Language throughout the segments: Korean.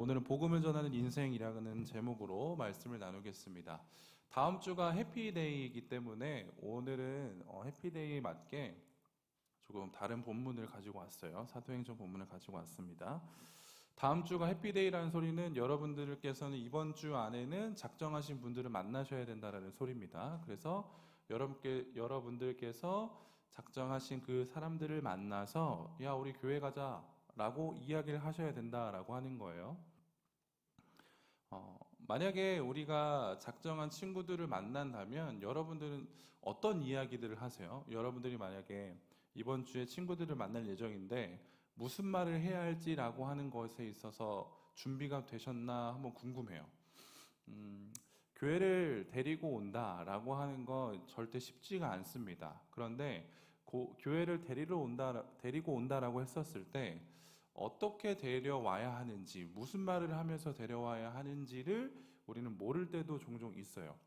오늘은 복음을 전하는 인생이라는 제목으로 말씀을 나누겠습니다. 다음 주가 해피데이이기 때문에 오늘은 해피데이에 맞게 조금 다른 본문을 가지고 왔어요. 사도행전 본문을 가지고 왔습니다. 다음 주가 해피데이라는 소리는 여러분들께서는 이번 주 안에는 작정하신 분들을 만나셔야 된다는 소리입니다. 그래서 여러분들께서 작정하신 그 사람들을 만나서 야, 우리 교회 가자라고 이야기를 하셔야 된다라고 하는 거예요. 만약에 우리가 작정한 친구들을 만난다면 여러분들은 어떤 이야기들을 하세요? 여러분들이 만약에 이번 주에 친구들을 만날 예정인데 무슨 말을 해야 할지라고 하는 것에 있어서 준비가 되셨나 한번 궁금해요. 교회를 데리고 온다라고 하는 건 절대 쉽지가 않습니다. 그런데 교회를 데리고 온다라고 했었을 때 어떻게 데려와야 하는지, 무슨 말을 하면서 데려와야 하는지를 우리는 모를 때도 종종 있어요.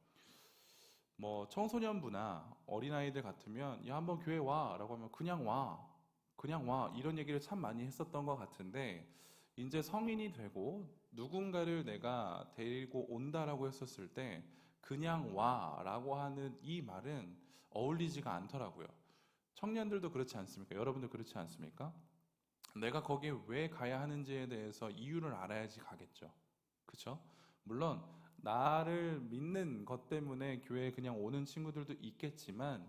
뭐 청소년부나 어린아이들 같으면 야 한번 교회 와라고 하면 그냥 와 이런 얘기를 참 많이 했었던 것 같은데 이제 성인이 되고 누군가를 내가 데리고 온다라고 했었을 때 그냥 와라고 하는 이 말은 어울리지가 않더라고요. 청년들도 그렇지 않습니까? 여러분도 그렇지 않습니까? 내가 거기에 왜 가야 하는지에 대해서 이유를 알아야지 가겠죠. 그쵸? 물론, 나를 믿는 것 때문에 교회에 그냥 오는 친구들도 있겠지만,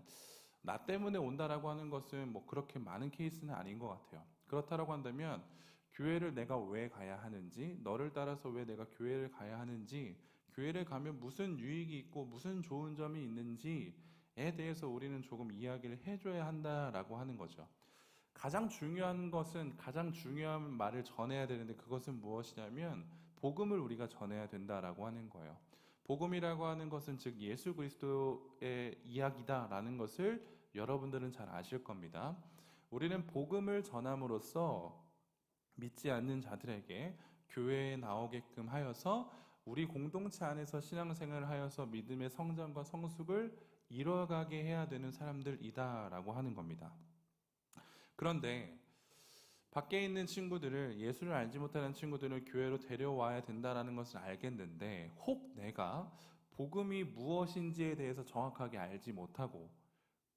나 때문에 온다라고 하는 것은 뭐 그렇게 많은 케이스는 아닌 것 같아요. 그렇다라고 한다면, 교회를 내가 왜 가야 하는지, 너를 따라서 왜 내가 교회를 가야 하는지, 교회를 가면 무슨 유익이 있고 무슨 좋은 점이 있는지에 대해서 우리는 조금 이야기를 해줘야 한다라고 하는 거죠. 가장 중요한 것은 가장 중요한 말을 전해야 되는데 그것은 무엇이냐면 복음을 우리가 전해야 된다라고 하는 거예요. 복음이라고 하는 것은 즉 예수 그리스도의 이야기다라는 것을 여러분들은 잘 아실 겁니다. 우리는 복음을 전함으로써 믿지 않는 자들에게 교회에 나오게끔 하여서 우리 공동체 안에서 신앙생활을 하여서 믿음의 성장과 성숙을 이뤄가게 해야 되는 사람들이다라고 하는 겁니다. 그런데 밖에 있는 친구들을 예수를 알지 못하는 친구들을 교회로 데려와야 된다라는 것을 알겠는데 혹 내가 복음이 무엇인지에 대해서 정확하게 알지 못하고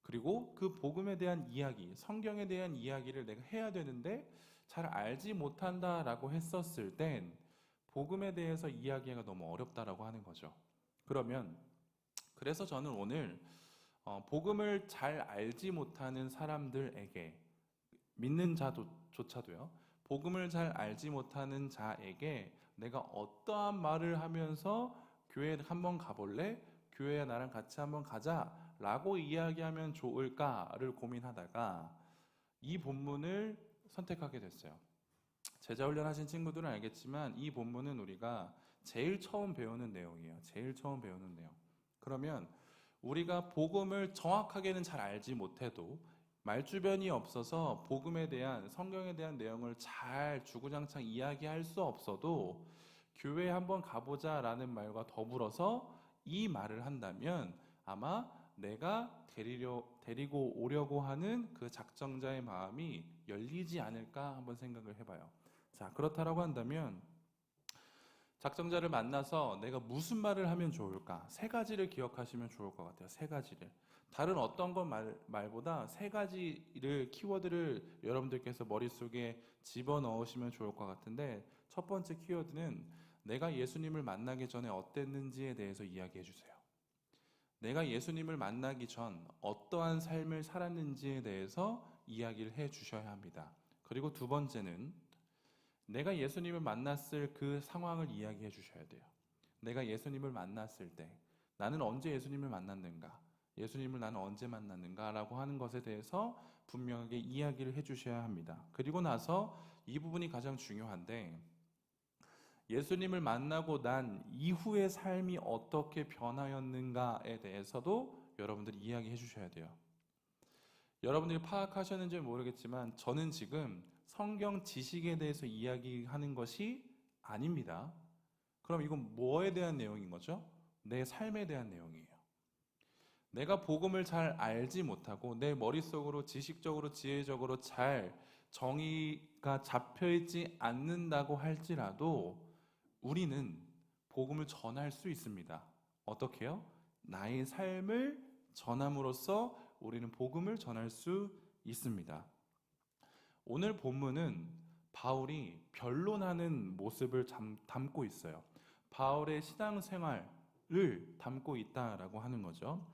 그리고 그 복음에 대한 이야기, 성경에 대한 이야기를 내가 해야 되는데 잘 알지 못한다라고 했었을 땐 복음에 대해서 이야기가 너무 어렵다라고 하는 거죠. 그러면 그래서 저는 오늘 복음을 잘 알지 못하는 사람들에게 믿는 자조차도요. 복음을 잘 알지 못하는 자에게 내가 어떠한 말을 하면서 교회에 한번 가볼래? 교회에 나랑 같이 한번 가자 라고 이야기하면 좋을까를 고민하다가 이 본문을 선택하게 됐어요. 제자훈련 하신 친구들은 알겠지만 이 본문은 우리가 제일 처음 배우는 내용이에요. 제일 처음 배우는 내용. 그러면 우리가 복음을 정확하게는 잘 알지 못해도 말주변이 없어서 복음에 대한 성경에 대한 내용을 잘 주구장창 이야기할 수 없어도 교회에 한번 가보자라는 말과 더불어서 이 말을 한다면 아마 내가 데리고 오려고 하는 그 작정자의 마음이 열리지 않을까 한번 생각을 해봐요. 자, 그렇다라고 한다면 작정자를 만나서 내가 무슨 말을 하면 좋을까? 세 가지를 기억하시면 좋을 것 같아요. 세 가지를. 다른 어떤 것 말보다 세 가지를, 키워드를 여러분들께서 머릿속에 집어넣으시면 좋을 것 같은데, 첫 번째 키워드는 내가 예수님을 만나기 전에 어땠는지에 대해서 이야기해 주세요. 내가 예수님을 만나기 전 어떠한 삶을 살았는지에 대해서 이야기를 해 주셔야 합니다. 그리고 두 번째는 내가 예수님을 만났을 그 상황을 이야기해 주셔야 돼요. 내가 예수님을 만났을 때 나는 언제 예수님을 만났는가? 예수님을 나는 언제 만났는가? 라고 하는 것에 대해서 분명하게 이야기를 해 주셔야 합니다. 그리고 나서 이 부분이 가장 중요한데 예수님을 만나고 난 이후의 삶이 어떻게 변하였는가에 대해서도 여러분들이 이야기해 주셔야 돼요. 여러분들이 파악하셨는지 모르겠지만 저는 지금 성경 지식에 대해서 이야기하는 것이 아닙니다. 그럼 이건 뭐에 대한 내용인 거죠? 내 삶에 대한 내용이에요. 내가 복음을 잘 알지 못하고 내 머릿속으로 지식적으로 지혜적으로 잘 정의가 잡혀있지 않는다고 할지라도 우리는 복음을 전할 수 있습니다. 어떻게요? 나의 삶을 전함으로써 우리는 복음을 전할 수 있습니다. 오늘 본문은 바울이 변론하는 모습을 담고 있어요. 바울의 신앙생활을 담고 있다라고 하는 거죠.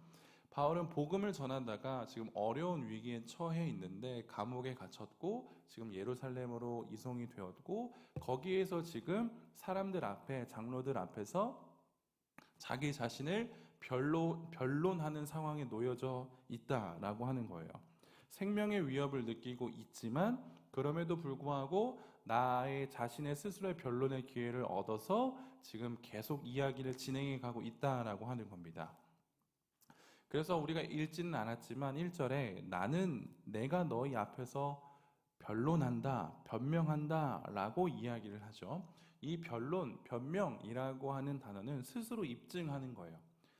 바울은 복음을 전하다가 지금 어려운 위기에 처해 있는데 감옥에 갇혔고 지금 예루살렘으로 이송이 되었고 거기에서 지금 사람들 앞에 장로들 앞에서 자기 자신을 변론하는 상황에 놓여져 있다라고 하는 거예요. 생명의 위협을 느끼고 있지만 그럼에도 불구하고 나의 자신의 스스로의 변론의 기회를 얻어서 지금 계속 이야기를 진행해 가고 있다라고 하는 겁니다. 그래서 우리가 읽지는 않았지만 1절에 나는 내가 너희 앞에서 변론한다, 변명한다 라고 이야기를 하죠. 이 변론, 변명이라고 하는 단어는 스스로 입증하는 거예요.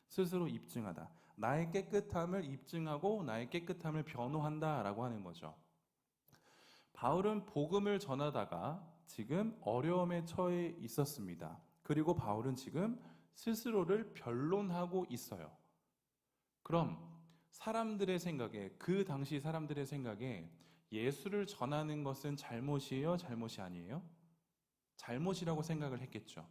스스로 입증하다. 나의 깨끗함을 입증하고 나의 깨끗함을 변호한다 라고 하는 거죠. 바울은 복음을 전하다가 지금 어려움에 처해 있었습니다. 그리고 바울은 지금 스스로를 변론하고 있어요. 그럼 사람들의 생각에, 그 당시 사람들의 생각에 예수를 전하는 것은 잘못이에요? 잘못이 아니에요? 잘못이라고 생각을 했겠죠.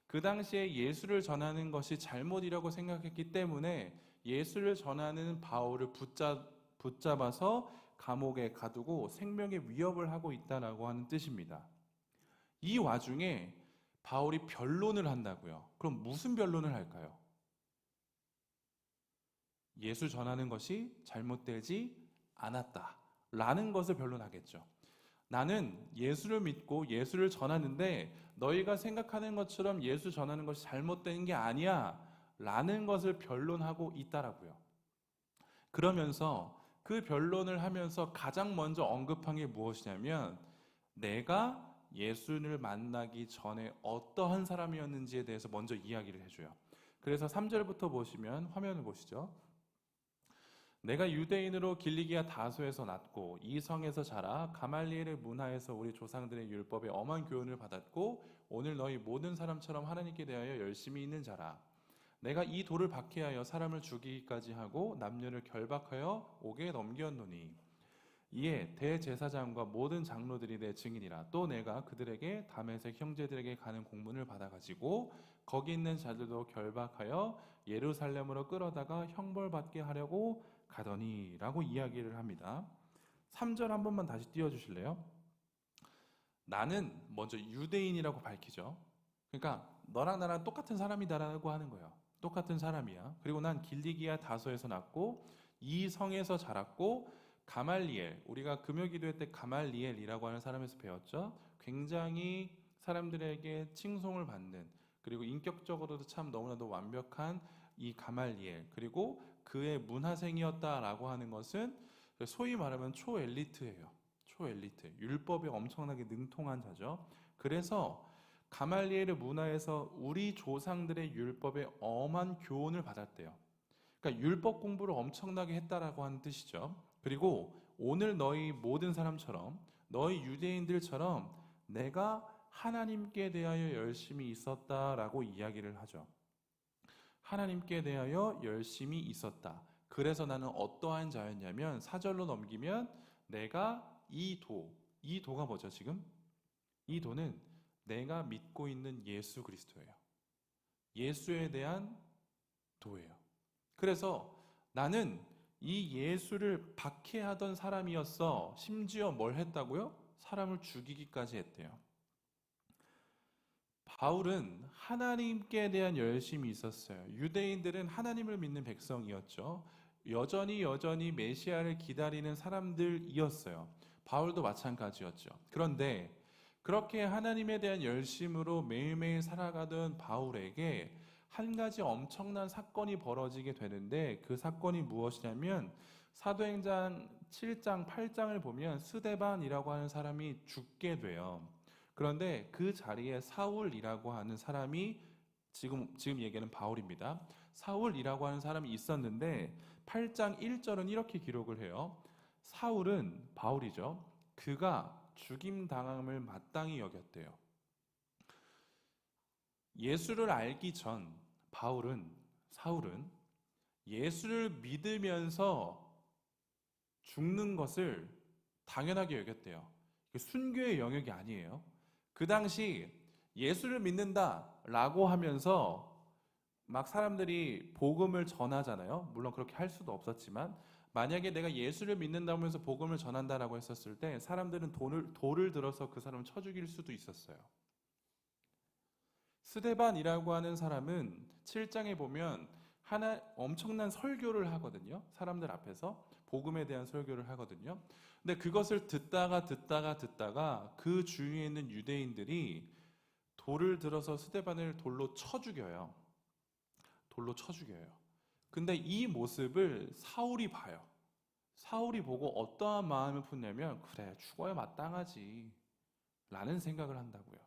그 당시에 예수를 전하는 것이 잘못이라고 생각했기 때문에 예수를 전하는 바울을 붙잡아서 감옥에 가두고 생명의 위협을 하고 있다라고 하는 뜻입니다. 이 와중에 바울이 변론을 한다고요. 그럼 무슨 변론을 할까요? 예수 전하는 것이 잘못되지 않았다 라는 것을 변론하겠죠. 나는 예수를 믿고 예수를 전하는데 너희가 생각하는 것처럼 예수 전하는 것이 잘못된 게 아니야 라는 것을 변론하고 있다라고요. 그러면서 그 변론을 하면서 가장 먼저 언급한 게 무엇이냐면 내가 예수를 만나기 전에 어떠한 사람이었는지에 대해서 먼저 이야기를 해줘요. 그래서 3절부터 보시면 화면을 보시죠. 내가 유대인으로 길리기아 다소에서 났고 이 성에서 자라 가말리엘의 문화에서 우리 조상들의 율법에 엄한 교훈을 받았고 오늘 너희 모든 사람처럼 하나님께 대하여 열심히 있는 자라. 내가 이 돌을 박해하여 사람을 죽이기까지 하고 남녀를 결박하여 옥에 넘겼노니 이에 대제사장과 모든 장로들이 내 증인이라. 또 내가 그들에게 다메섹 형제들에게 가는 공문을 받아가지고 거기 있는 자들도 결박하여 예루살렘으로 끌어다가 형벌받게 하려고 가더니 라고 이야기를 합니다. 3절 한 번만 다시 띄워주실래요? 나는 먼저 유대인이라고 밝히죠. 그러니까 너랑 나랑 똑같은 사람이다라고 하는 거예요. 똑같은 사람이야. 그리고 난 길리기아 다소에서 났고 이 성에서 자랐고 가말리엘, 우리가 금요기도회 때 가말리엘이라고 하는 사람에서 배웠죠. 굉장히 사람들에게 칭송을 받는, 그리고 인격적으로도 참 너무나도 완벽한 이 가말리엘, 그리고 그의 문화생이었다라고 하는 것은 소위 말하면 초엘리트예요. 초엘리트, 율법에 엄청나게 능통한 자죠. 그래서 가말리엘의 문화에서 우리 조상들의 율법에 엄한 교훈을 받았대요. 그러니까 율법 공부를 엄청나게 했다라고 하는 뜻이죠. 그리고 오늘 너희 모든 사람처럼, 너희 유대인들처럼 내가 하나님께 대하여 열심히 있었다라고 이야기를 하죠. 하나님께 대하여 열심히 있었다. 그래서 나는 어떠한 자였냐면 4절로 넘기면 내가 이 도가 뭐죠 지금? 이 도는 내가 믿고 있는 예수 그리스도예요. 예수에 대한 도예요. 그래서 나는 이 예수를 박해하던 사람이었어. 심지어 뭘 했다고요? 사람을 죽이기까지 했대요. 바울은 하나님께 대한 열심이 있었어요. 유대인들은 하나님을 믿는 백성이었죠. 여전히 메시아를 기다리는 사람들이었어요. 바울도 마찬가지였죠. 그런데 그렇게 하나님에 대한 열심으로 매일매일 살아가던 바울에게 한 가지 엄청난 사건이 벌어지게 되는데 그 사건이 무엇이냐면 사도행전 7장, 8장을 보면 스데반이라고 하는 사람이 죽게 돼요. 그런데 그 자리에 사울이라고 하는 사람이 지금 얘기하는 바울입니다. 사울이라고 하는 사람이 있었는데 8장 1절은 이렇게 기록을 해요. 사울은 바울이죠. 그가 죽임 당함을 마땅히 여겼대요. 예수를 알기 전 사울은 예수를 믿으면서 죽는 것을 당연하게 여겼대요. 순교의 영역이 아니에요. 그 당시 예수를 믿는다라고 하면서 막 사람들이 복음을 전하잖아요. 물론 그렇게 할 수도 없었지만 만약에 내가 예수를 믿는다고 하면서 복음을 전한다라고 했었을 때 사람들은 돌을 들어서 그 사람을 쳐 죽일 수도 있었어요. 스데반이라고 하는 사람은 7장에 보면 엄청난 설교를 하거든요. 사람들 앞에서 복음에 대한 설교를 하거든요. 근데 그것을 듣다가 그 주위에 있는 유대인들이 돌을 들어서 스데반을 돌로 쳐 죽여요. 근데 이 모습을 사울이 봐요. 사울이 보고 어떠한 마음을 품냐면 그래 죽어야 마땅하지 라는 생각을 한다고요.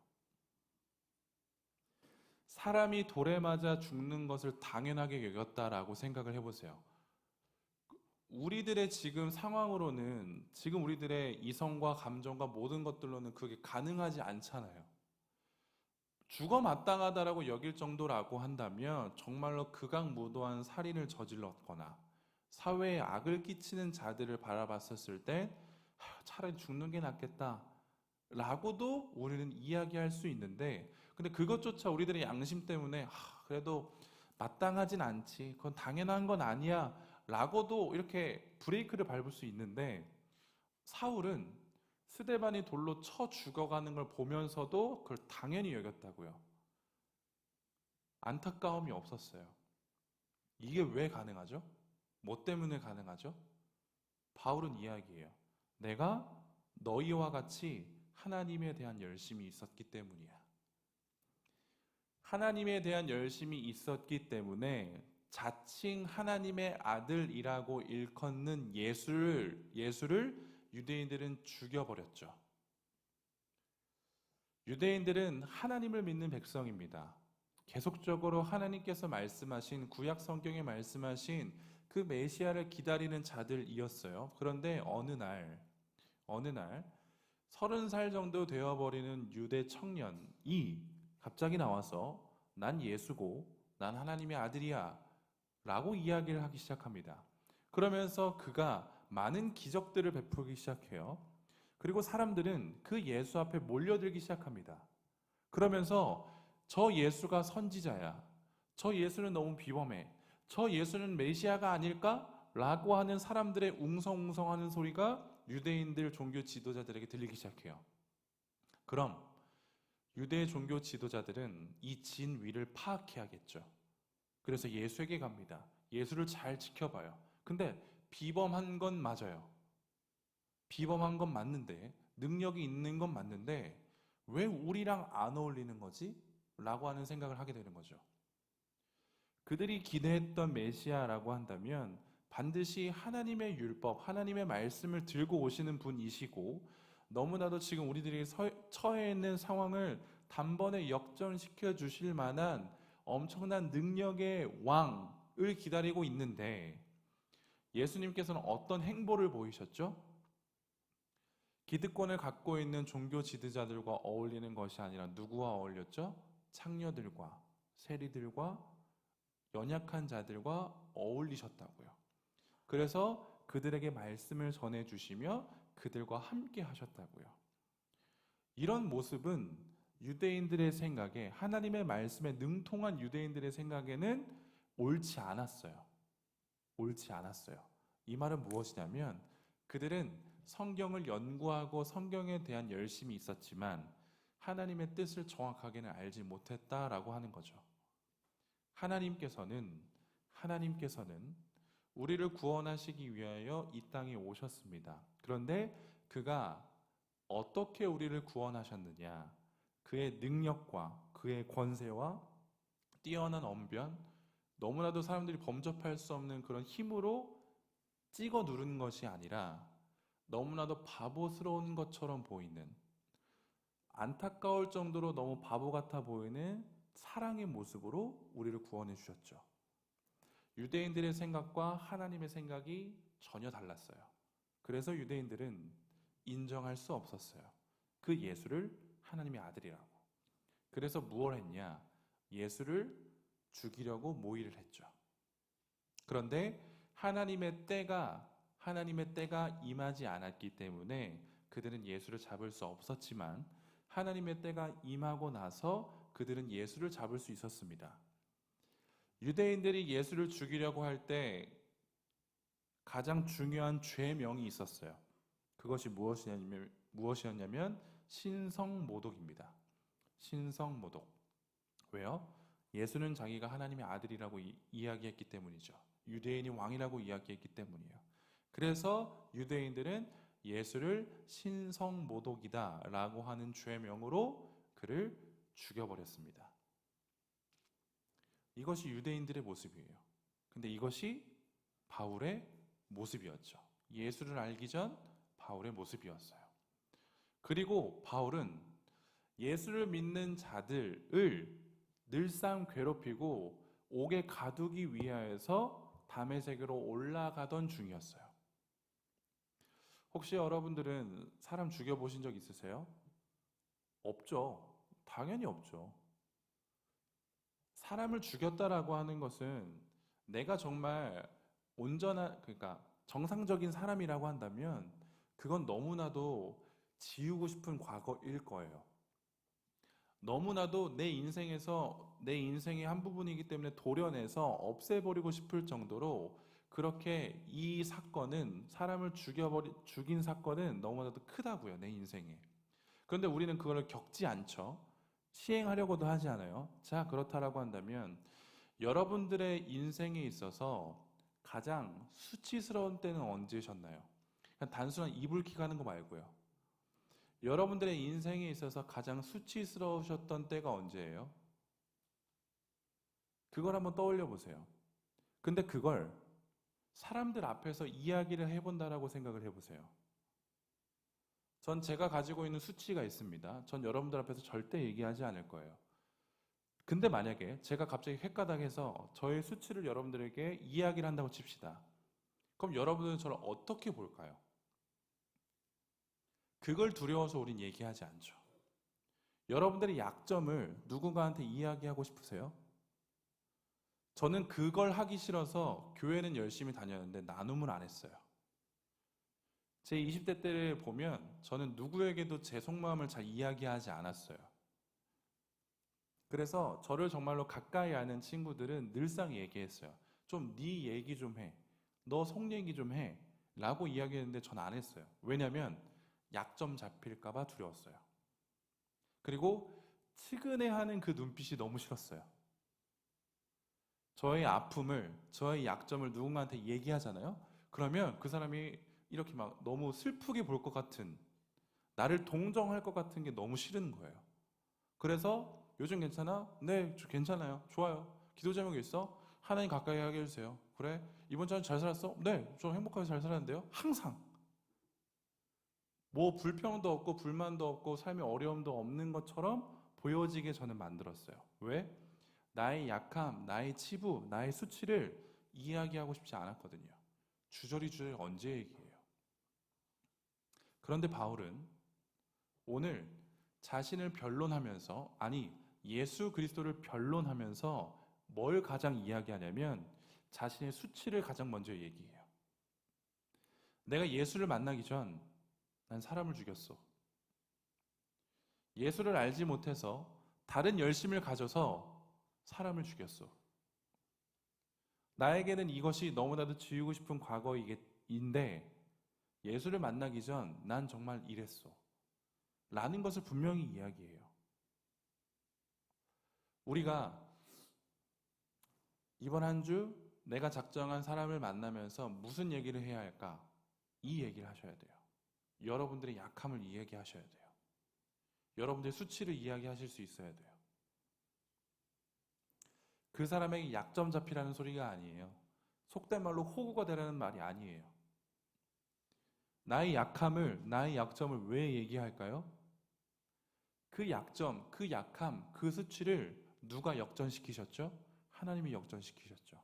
사람이 돌에 맞아 죽는 것을 당연하게 여겼다라고 생각을 해보세요. 우리들의 지금 상황으로는 지금 우리들의 이성과 감정과 모든 것들로는 그게 가능하지 않잖아요. 죽어 마땅하다라고 여길 정도라고 한다면 정말로 극악무도한 살인을 저질렀거나 사회에 악을 끼치는 자들을 바라봤었을 때 차라리 죽는 게 낫겠다 라고도 우리는 이야기할 수 있는데 근데 그것조차 우리들의 양심 때문에 그래도 마땅하진 않지 그건 당연한 건 아니야 라고도 이렇게 브레이크를 밟을 수 있는데 사울은 스데반이 돌로 쳐 죽어가는 걸 보면서도 그걸 당연히 여겼다고요. 안타까움이 없었어요. 이게 왜 가능하죠? 뭐 때문에 가능하죠? 바울은 이야기해요. 내가 너희와 같이 하나님에 대한 열심이 있었기 때문이야. 하나님에 대한 열심이 있었기 때문에 자칭 하나님의 아들이라고 일컫는 예수를 유대인들은 죽여버렸죠. 유대인들은 하나님을 믿는 백성입니다. 계속적으로 하나님께서 말씀하신 구약 성경에 말씀하신 그 메시아를 기다리는 자들이었어요. 그런데 어느 날 30살 정도 되어버리는 유대 청년이 갑자기 나와서 난 예수고 난 하나님의 아들이야 라고 이야기를 하기 시작합니다. 그러면서 그가 많은 기적들을 베풀기 시작해요. 그리고 사람들은 그 예수 앞에 몰려들기 시작합니다. 그러면서 저 예수가 선지자야. 저 예수는 너무 비범해. 저 예수는 메시아가 아닐까? 라고 하는 사람들의 웅성웅성하는 소리가 유대인들 종교 지도자들에게 들리기 시작해요. 그럼 유대 종교 지도자들은 이 진위를 파악해야겠죠. 그래서 예수에게 갑니다. 예수를 잘 지켜봐요. 근데 비범한 건 맞아요. 비범한 건 맞는데 능력이 있는 건 맞는데 왜 우리랑 안 어울리는 거지? 라고 하는 생각을 하게 되는 거죠. 그들이 기대했던 메시아라고 한다면 반드시 하나님의 율법, 하나님의 말씀을 들고 오시는 분이시고 너무나도 지금 우리들이 처해 있는 상황을 단번에 역전시켜 주실 만한 엄청난 능력의 왕을 기다리고 있는데 예수님께서는 어떤 행보를 보이셨죠? 기득권을 갖고 있는 종교 지도자들과 어울리는 것이 아니라 누구와 어울렸죠? 창녀들과 세리들과 연약한 자들과 어울리셨다고요. 그래서 그들에게 말씀을 전해주시며 그들과 함께 하셨다고요. 이런 모습은 유대인들의 생각에 하나님의 말씀에 능통한 유대인들의 생각에는 옳지 않았어요. 이 말은 무엇이냐면 그들은 성경을 연구하고 성경에 대한 열심이 있었지만 하나님의 뜻을 정확하게는 알지 못했다라고 하는 거죠. 하나님께서는 우리를 구원하시기 위하여 이 땅에 오셨습니다. 그런데 그가 어떻게 우리를 구원하셨느냐? 그의 능력과 그의 권세와 뛰어난 언변, 너무나도 사람들이 범접할 수 없는 그런 힘으로 찍어 누른 것이 아니라 너무나도 바보스러운 것처럼 보이는 안타까울 정도로 너무 바보 같아 보이는 사랑의 모습으로 우리를 구원해 주셨죠. 유대인들의 생각과 하나님의 생각이 전혀 달랐어요. 그래서 유대인들은 인정할 수 없었어요. 그 예수를 하나님의 아들이라고. 그래서 무엇을 했냐? 예수를 죽이려고 모의를 했죠. 그런데 하나님의 때가 임하지 않았기 때문에 그들은 예수를 잡을 수 없었지만 하나님의 때가 임하고 나서 그들은 예수를 잡을 수 있었습니다. 유대인들이 예수를 죽이려고 할 때 가장 중요한 죄명이 있었어요. 그것이 무엇이었냐면 신성모독입니다. 신성모독. 왜요? 예수는 자기가 하나님의 아들이라고 이야기했기 때문이죠. 유대인이 왕이라고 이야기했기 때문이에요. 그래서 유대인들은 예수를 신성모독이다 라고 하는 죄명으로 그를 죽여버렸습니다. 이것이 유대인들의 모습이에요. 근데 이것이 바울의 모습이었죠. 예수를 알기 전 바울의 모습이었어요. 그리고 바울은 예수를 믿는 자들을 늘상 괴롭히고 옥에 가두기 위하여서 다메섹으로 올라가던 중이었어요. 혹시 여러분들은 사람 죽여보신 적 있으세요? 없죠. 당연히 없죠. 사람을 죽였다라고 하는 것은 내가 정말 그러니까 정상적인 사람이라고 한다면 그건 너무나도 지우고 싶은 과거일 거예요. 너무나도 내 인생의 한 부분이기 때문에 도려내서 없애버리고 싶을 정도로 그렇게 이 사건은 사람을 죽인 사건은 너무나도 크다고요, 내 인생에. 그런데 우리는 그걸 겪지 않죠. 시행하려고도 하지 않아요. 자, 그렇다라고 한다면 여러분들의 인생에 있어서 가장 수치스러운 때는 언제셨나요? 그냥 단순한 이불킥 하는 거 말고요. 여러분들의 인생에 있어서 가장 수치스러우셨던 때가 언제예요? 그걸 한번 떠올려 보세요. 근데 그걸 사람들 앞에서 이야기를 해본다라고 생각을 해보세요. 전 제가 가지고 있는 수치가 있습니다. 전 여러분들 앞에서 절대 얘기하지 않을 거예요. 근데 만약에 제가 갑자기 횟가닥해서 저의 수치를 여러분들에게 이야기를 한다고 칩시다. 그럼 여러분들은 저를 어떻게 볼까요? 그걸 두려워서 우린 얘기하지 않죠. 여러분들의 약점을 누군가한테 이야기하고 싶으세요? 저는 그걸 하기 싫어서 교회는 열심히 다녔는데 나눔을 안 했어요. 제 20대 때를 보면 저는 누구에게도 제 속마음을 잘 이야기하지 않았어요. 그래서 저를 정말로 가까이 아는 친구들은 늘상 얘기했어요. 좀 네 얘기 좀 해. 너 속 얘기 좀 해. 라고 이야기했는데 전 안 했어요. 왜냐면 약점 잡힐까 봐 두려웠어요. 그리고 측은해하는 그 눈빛이 너무 싫었어요. 저의 아픔을, 저의 약점을 누군가한테 얘기하잖아요. 그러면 그 사람이 이렇게 막 너무 슬프게 볼 것 같은, 나를 동정할 것 같은 게 너무 싫은 거예요. 그래서 요즘 괜찮아? 네, 괜찮아요. 좋아요. 기도 제목이 있어? 하나님 가까이 하게 해주세요. 그래? 이번 주는 잘 살았어? 네, 저 행복하게 잘 살았는데요. 항상. 뭐 불평도 없고 불만도 없고 삶에 어려움도 없는 것처럼 보여지게 저는 만들었어요. 왜? 나의 약함, 나의 치부, 나의 수치를 이야기하고 싶지 않았거든요. 주저리 언제 얘기해요? 그런데 바울은 오늘 자신을 변론하면서, 아니 예수 그리스도를 변론하면서 뭘 가장 이야기하냐면 자신의 수치를 가장 먼저 얘기해요. 내가 예수를 만나기 전 난 사람을 죽였어. 예수를 알지 못해서 다른 열심을 가져서 사람을 죽였어. 나에게는 이것이 너무나도 지우고 싶은 과거인데 예수를 만나기 전 난 정말 이랬어. 라는 것을 분명히 이야기해요. 우리가 이번 한 주 내가 작정한 사람을 만나면서 무슨 얘기를 해야 할까? 이 얘기를 하셔야 돼요. 여러분들의 약함을 이야기하셔야 돼요. 여러분들의 수치를 이야기하실 수 있어야 돼요. 그 사람에게 약점 잡히라는 소리가 아니에요. 속된 말로 호구가 되라는 말이 아니에요. 나의 약함을, 나의 약점을 왜 얘기할까요? 그 약점, 그 약함, 그 수치를 누가 역전시키셨죠? 하나님이 역전시키셨죠.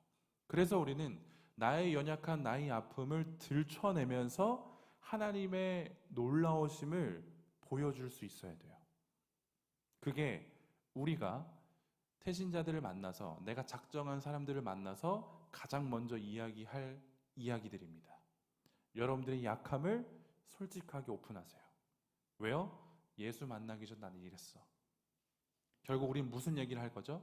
그래서 우리는 나의 연약한 나의 아픔을 들춰내면서 하나님의 놀라우심을 보여줄 수 있어야 돼요. 그게 우리가 태신자들을 만나서 내가 작정한 사람들을 만나서 가장 먼저 이야기할 이야기들입니다. 여러분들의 약함을 솔직하게 오픈하세요. 왜요? 예수 만나기 전 나는 이랬어. 결국 우린 무슨 얘기를 할 거죠?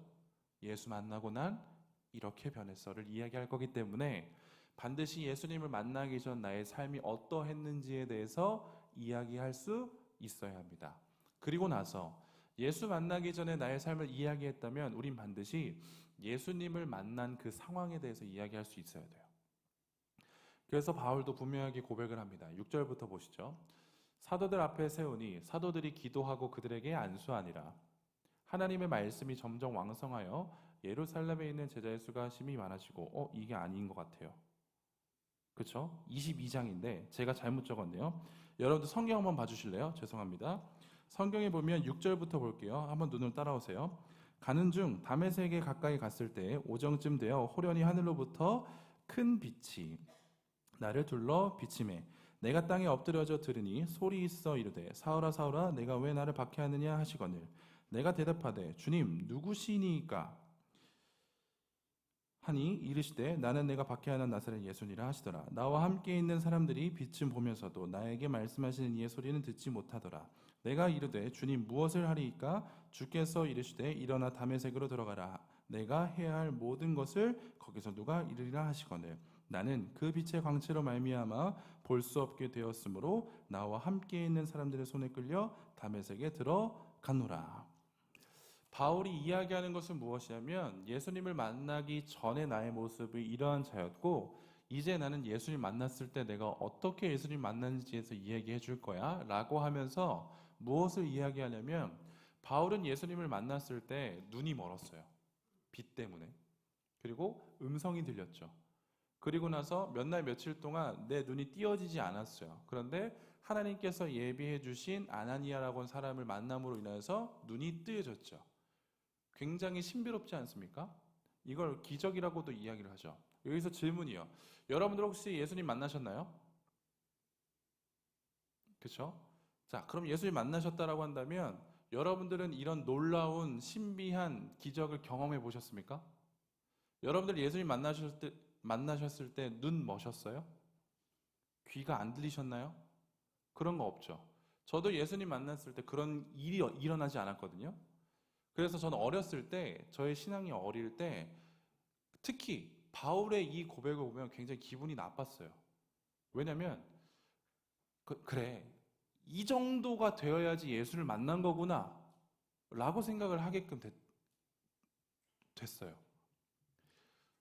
예수 만나고 난 이렇게 변했어를 이야기할 거기 때문에 반드시 예수님을 만나기 전 나의 삶이 어떠했는지에 대해서 이야기할 수 있어야 합니다. 그리고 나서 예수 만나기 전에 나의 삶을 이야기했다면 우린 반드시 예수님을 만난 그 상황에 대해서 이야기할 수 있어야 돼요. 그래서 바울도 분명하게 고백을 합니다. 6절부터 보시죠. 사도들 앞에 세우니 사도들이 기도하고 그들에게 안수하니라. 하나님의 말씀이 점점 왕성하여 예루살렘에 있는 제자의 수가 심히 많아지고 이게 아닌 것 같아요. 그렇죠? 22장인데 제가 잘못 적었네요. 여러분들 성경 한번 봐주실래요? 죄송합니다. 성경에 보면 6절부터 볼게요. 한번 눈을 따라오세요. 가는 중 다메섹에 가까이 갔을 때 오정쯤 되어 호련히 하늘로부터 큰 빛이 나를 둘러 비치매 내가 땅에 엎드려져 들으니 소리 있어 이르되 사울아 사울아 내가 왜 나를 박해하느냐 하시거늘 내가 대답하되 주님 누구시니까 하니 이르시되 나는 내가 박해하는 나사렛 예수니라 하시더라. 나와 함께 있는 사람들이 빛을 보면서도 나에게 말씀하시는 이의 소리는 듣지 못하더라. 내가 이르되 주님 무엇을 하리이까? 주께서 이르시되 일어나 다메섹으로 들어가라. 내가 해야 할 모든 것을 거기서 누가 이르리라 하시거늘 나는 그 빛의 광채로 말미암아 볼 수 없게 되었으므로 나와 함께 있는 사람들의 손에 끌려 다메섹에 들어가노라. 바울이 이야기하는 것은 무엇이냐면 예수님을 만나기 전에 나의 모습이 이러한 자였고 이제 나는 예수님 만났을 때 내가 어떻게 예수님 만났는지에서 이야기해 줄 거야 라고 하면서 무엇을 이야기하냐면 바울은 예수님을 만났을 때 눈이 멀었어요. 빛 때문에. 그리고 음성이 들렸죠. 그리고 나서 몇 날 며칠 동안 내 눈이 띄어지지 않았어요. 그런데 하나님께서 예비해 주신 아나니아라고 하는 사람을 만남으로 인해서 눈이 뜨여졌죠. 굉장히 신비롭지 않습니까? 이걸 기적이라고도 이야기를 하죠. 여기서 질문이요. 여러분들 혹시 예수님 만나셨나요? 그렇죠? 자, 그럼 예수님 만나셨다라고 한다면 여러분들은 이런 놀라운 신비한 기적을 경험해 보셨습니까? 여러분들 예수님 만나셨을 때 눈 머셨어요? 귀가 안 들리셨나요? 그런 거 없죠. 저도 예수님 만났을 때 그런 일이 일어나지 않았거든요. 그래서 저는 어렸을 때, 저의 신앙이 어릴 때 특히 바울의 이 고백을 보면 굉장히 기분이 나빴어요. 왜냐면 그래, 이 정도가 되어야지 예수를 만난 거구나 라고 생각을 하게끔 됐어요.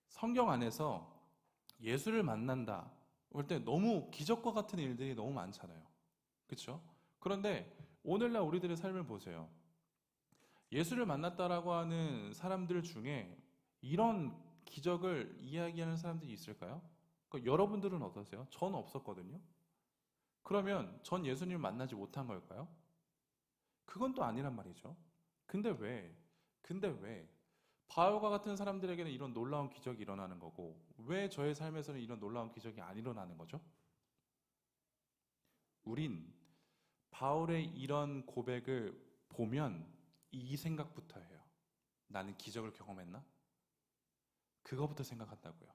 성경 안에서 예수를 만난다 볼 때 너무 기적과 같은 일들이 너무 많잖아요. 그렇죠? 그런데 오늘날 우리들의 삶을 보세요. 예수를 만났다라고 하는 사람들 중에 이런 기적을 이야기하는 사람들이 있을까요? 그러니까 여러분들은 어떠세요? 전 없었거든요. 그러면 전 예수님을 만나지 못한 걸까요? 그건 또 아니란 말이죠. 근데 왜? 바울과 같은 사람들에게는 이런 놀라운 기적이 일어나는 거고 왜 저의 삶에서는 이런 놀라운 기적이 안 일어나는 거죠? 우린 바울의 이런 고백을 보면 이 생각부터 해요. 나는 기적을 경험했나? 그거부터 생각한다고요.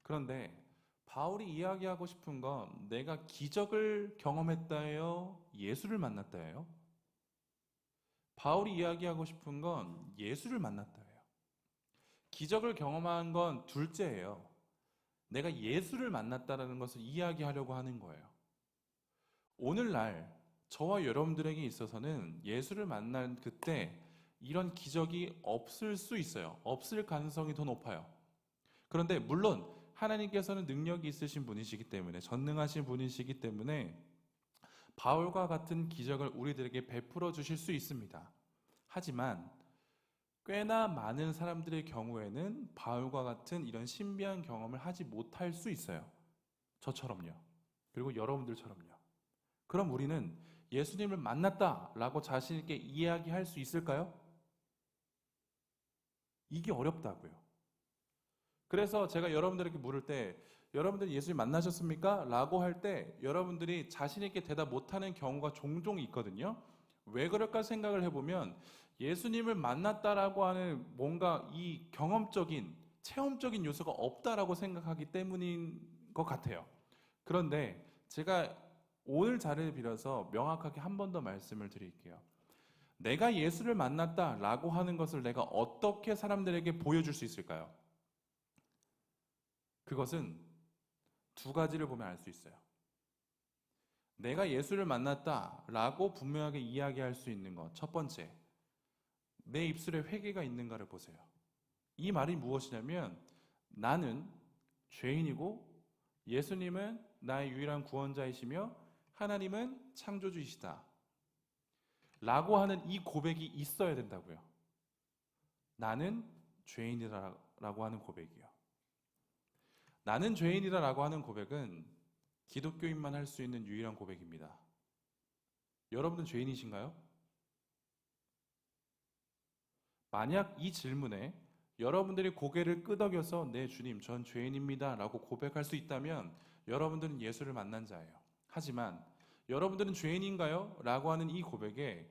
그런데 바울이 이야기하고 싶은 건 내가 기적을 경험했다예요? 예수를 만났다예요? 바울이 이야기하고 싶은 건 예수를 만났다예요. 기적을 경험한 건 둘째예요. 내가 예수를 만났다라는 것을 이야기하려고 하는 거예요. 오늘날 저와 여러분들에게 있어서는 예수를 만난 그때 이런 기적이 없을 수 있어요. 없을 가능성이 더 높아요. 그런데 물론 하나님께서는 능력이 있으신 분이시기 때문에 전능하신 분이시기 때문에 바울과 같은 기적을 우리들에게 베풀어 주실 수 있습니다. 하지만 꽤나 많은 사람들의 경우에는 바울과 같은 이런 신비한 경험을 하지 못할 수 있어요. 저처럼요. 그리고 여러분들처럼요. 그럼 우리는 예수님을 만났다라고 자신 있게 이야기할 수 있을까요? 이게 어렵다고요. 그래서 제가 여러분들에게 물을 때 여러분들 예수님 만나셨습니까? 라고 할 때 여러분들이 자신 있게 대답 못하는 경우가 종종 있거든요. 왜 그럴까 생각을 해보면 예수님을 만났다라고 하는 뭔가 이 경험적인, 체험적인 요소가 없다라고 생각하기 때문인 것 같아요. 그런데 제가 오늘 자리를 빌어서 명확하게 한 번 더 말씀을 드릴게요. 내가 예수를 만났다라고 하는 것을 내가 어떻게 사람들에게 보여줄 수 있을까요? 그것은 두 가지를 보면 알 수 있어요. 내가 예수를 만났다라고 분명하게 이야기할 수 있는 것. 첫 번째, 내 입술에 회개가 있는가를 보세요. 이 말이 무엇이냐면 나는 죄인이고 예수님은 나의 유일한 구원자이시며 하나님은 창조주이시다 라고 하는 이 고백이 있어야 된다고요. 나는 죄인이다라고 하는 고백이요. 나는 죄인이다라고 하는 고백은 기독교인만 할 수 있는 유일한 고백입니다. 여러분은 죄인이신가요? 만약 이 질문에 여러분들이 고개를 끄덕여서 네 주님 전 죄인입니다 라고 고백할 수 있다면 여러분들은 예수를 만난 자예요. 하지만 여러분들은 죄인인가요? 라고 하는 이 고백에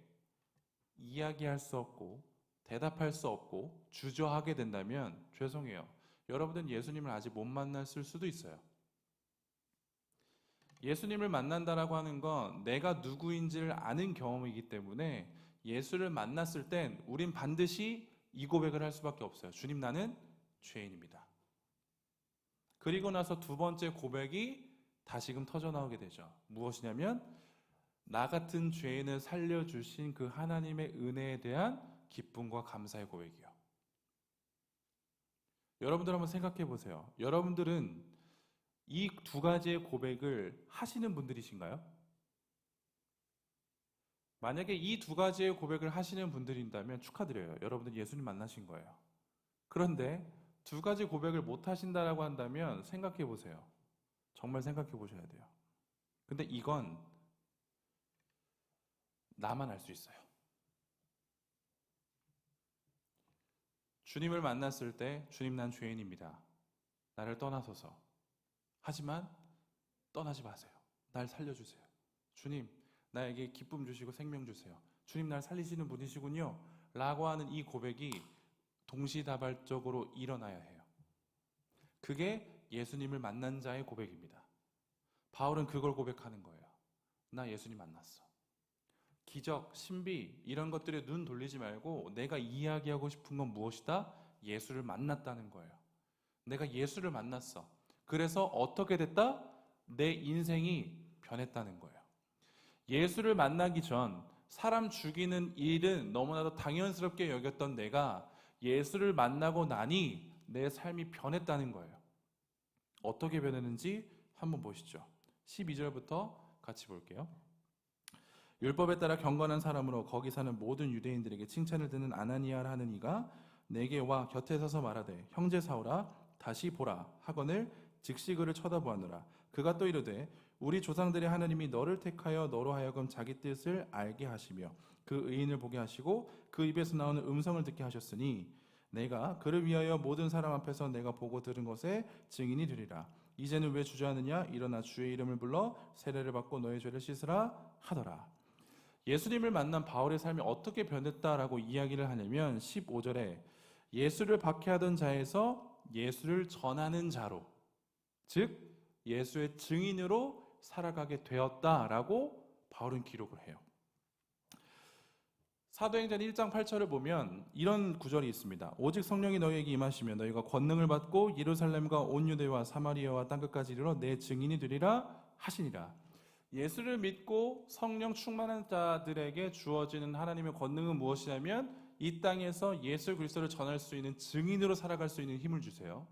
이야기할 수 없고 대답할 수 없고 주저하게 된다면 죄송해요. 여러분들은 예수님을 아직 못 만났을 수도 있어요. 예수님을 만난다라고 하는 건 내가 누구인지를 아는 경험이기 때문에 예수를 만났을 땐 우린 반드시 이 고백을 할 수밖에 없어요. 주님, 나는 죄인입니다. 그리고 나서 두 번째 고백이 다시금 터져나오게 되죠. 무엇이냐면 나 같은 죄인을 살려주신 그 하나님의 은혜에 대한 기쁨과 감사의 고백이요. 여러분들 한번 생각해 보세요. 여러분들은 이 두 가지의 고백을 하시는 분들이신가요? 만약에 이 두 가지의 고백을 하시는 분들인다면 축하드려요. 여러분들 예수님 만나신 거예요. 그런데 두 가지 고백을 못 하신다라고 한다면 생각해 보세요. 정말 생각해 보셔야 돼요. 근데 이건 나만 알 수 있어요. 주님을 만났을 때 주님 난 죄인입니다. 나를 떠나소서. 하지만 떠나지 마세요. 날 살려주세요. 주님 나에게 기쁨 주시고 생명 주세요. 주님 날 살리시는 분이시군요. 라고 하는 이 고백이 동시다발적으로 일어나야 해요. 그게 예수님을 만난 자의 고백입니다. 바울은 그걸 고백하는 거예요. 나 예수님 만났어. 기적, 신비 이런 것들에 눈 돌리지 말고 내가 이야기하고 싶은 건 무엇이다? 예수를 만났다는 거예요. 내가 예수를 만났어. 그래서 어떻게 됐다? 내 인생이 변했다는 거예요. 예수를 만나기 전 사람 죽이는 일은 너무나도 당연스럽게 여겼던 내가 예수를 만나고 나니 내 삶이 변했다는 거예요. 어떻게 변했는지 한번 보시죠. 12절부터 같이 볼게요. 율법에 따라 경건한 사람으로 거기 사는 모든 유대인들에게 칭찬을 듣는 아나니아라 하는 이가 내게 와 곁에 서서 말하되 형제 사울아 다시 보라 하거늘 즉시 그를 쳐다보았노라. 그가 또 이르되 우리 조상들의 하나님이 너를 택하여 너로 하여금 자기 뜻을 알게 하시며 그 의인을 보게 하시고 그 입에서 나오는 음성을 듣게 하셨으니 내가 그를 위하여 모든 사람 앞에서 내가 보고 들은 것에 증인이 되리라. 이제는 왜 주저하느냐? 일어나 주의 이름을 불러 세례를 받고 너의 죄를 씻으라 하더라. 예수님을 만난 바울의 삶이 어떻게 변했다라고 이야기를 하냐면 15절에 예수를 박해하던 자에서 예수를 전하는 자로, 즉 예수의 증인으로 살아가게 되었다라고 바울은 기록을 해요. 사도행전 1장 8절을 보면 이런 구절이 있습니다. 오직 성령이 너희에게 임하시면 너희가 권능을 받고 예루살렘과 온 유대와 사마리아와 땅끝까지 이르러 내 증인이 되리라 하시니라. 예수를 믿고 성령 충만한 자들에게 주어지는 하나님의 권능은 무엇이냐면 이 땅에서 예수 그리스도를 전할 수 있는 증인으로 살아갈 수 있는 힘을 주세요.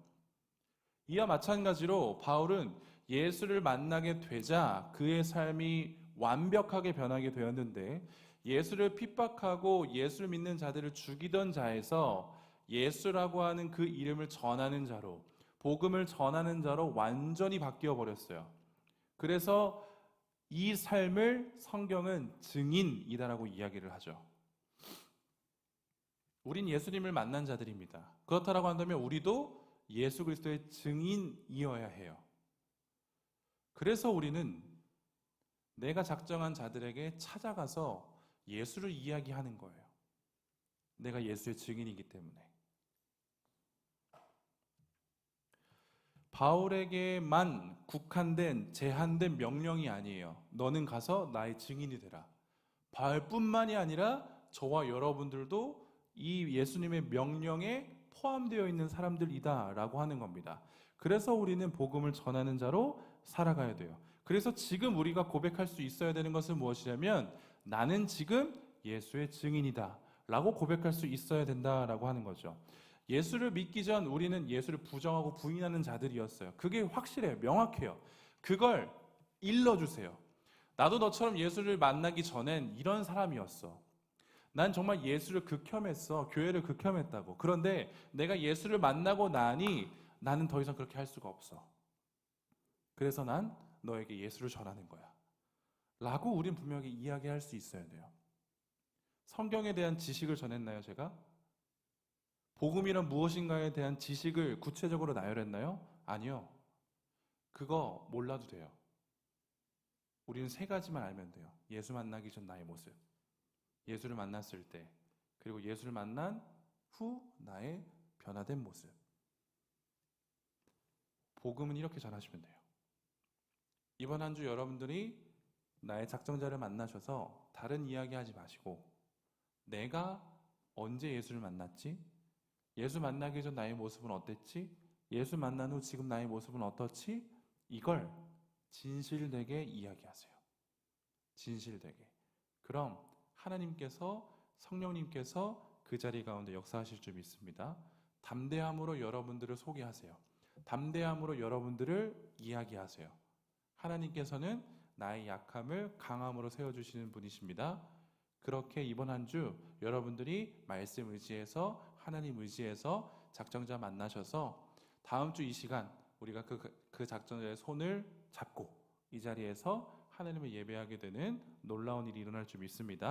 이와 마찬가지로 바울은 예수를 만나게 되자 그의 삶이 완벽하게 변하게 되었는데 예수를 핍박하고 예수를 믿는 자들을 죽이던 자에서 예수라고 하는 그 이름을 전하는 자로, 복음을 전하는 자로 완전히 바뀌어 버렸어요. 그래서 이 삶을 성경은 증인이다라고 이야기를 하죠. 우린 예수님을 만난 자들입니다. 그렇다라고 한다면 우리도 예수 그리스도의 증인이어야 해요. 그래서 우리는 내가 작정한 자들에게 찾아가서 예수를 이야기하는 거예요. 내가 예수의 증인이기 때문에. 바울에게만 국한된 제한된 명령이 아니에요. 너는 가서 나의 증인이 되라. 바울뿐만이 아니라 저와 여러분들도 이 예수님의 명령에 포함되어 있는 사람들이다라고 하는 겁니다. 그래서 우리는 복음을 전하는 자로 살아가야 돼요. 그래서 지금 우리가 고백할 수 있어야 되는 것은 무엇이냐면 나는 지금 예수의 증인이다 라고 고백할 수 있어야 된다라고 하는 거죠. 예수를 믿기 전 우리는 예수를 부정하고 부인하는 자들이었어요. 그게 확실해요. 명확해요. 그걸 일러주세요. 나도 너처럼 예수를 만나기 전엔 이런 사람이었어. 난 정말 예수를 극혐했어. 교회를 극혐했다고. 그런데 내가 예수를 만나고 나니 나는 더 이상 그렇게 할 수가 없어. 그래서 난 너에게 예수를 전하는 거야. 라고 우린 분명히 이야기할 수 있어야 돼요. 성경에 대한 지식을 전했나요, 제가? 복음이란 무엇인가에 대한 지식을 구체적으로 나열했나요? 아니요. 그거 몰라도 돼요. 우리는 세 가지만 알면 돼요. 예수 만나기 전 나의 모습, 예수를 만났을 때, 그리고 예수를 만난 후 나의 변화된 모습. 복음은 이렇게 전하시면 돼요. 이번 한 주 여러분들이 나의 작정자를 만나셔서 다른 이야기 하지 마시고 내가 언제 예수를 만났지? 예수 만나기 전 나의 모습은 어땠지? 예수 만난 후 지금 나의 모습은 어떻지? 이걸 진실되게 이야기하세요. 진실되게. 그럼 하나님께서, 성령님께서 그 자리 가운데 역사하실 줄 믿습니다. 담대함으로 여러분들을 소개하세요. 담대함으로 여러분들을 이야기하세요. 하나님께서는 나의 약함을 강함으로 세워주시는 분이십니다. 그렇게 이번 한 주 여러분들이 말씀 의지해서, 하나님 의지해서 작정자 만나셔서 다음 주 이 시간 우리가 그 작정자의 손을 잡고 이 자리에서 하나님을 예배하게 되는 놀라운 일이 일어날 줄 믿습니다.